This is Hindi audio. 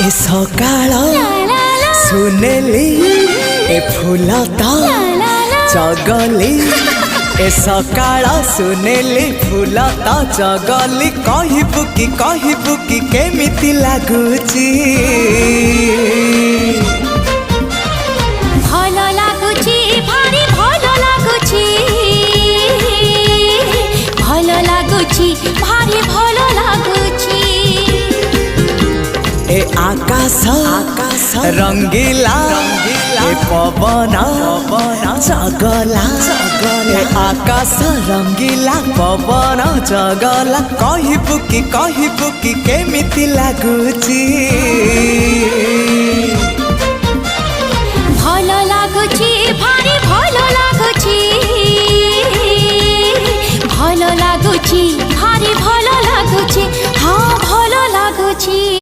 ए सकाळ सुनेली ए फूलता चगली ए सकाळ सुनेली फूलता चगली कहबू कि केमिति लागुची भल लागुची भारी भल लागुची भल लागुची भारी भल लागुची ए आकाश रंगीला ए पवन चगला ए आकाश रंगीला पवन चगला कहबू कि केमिति लागुची।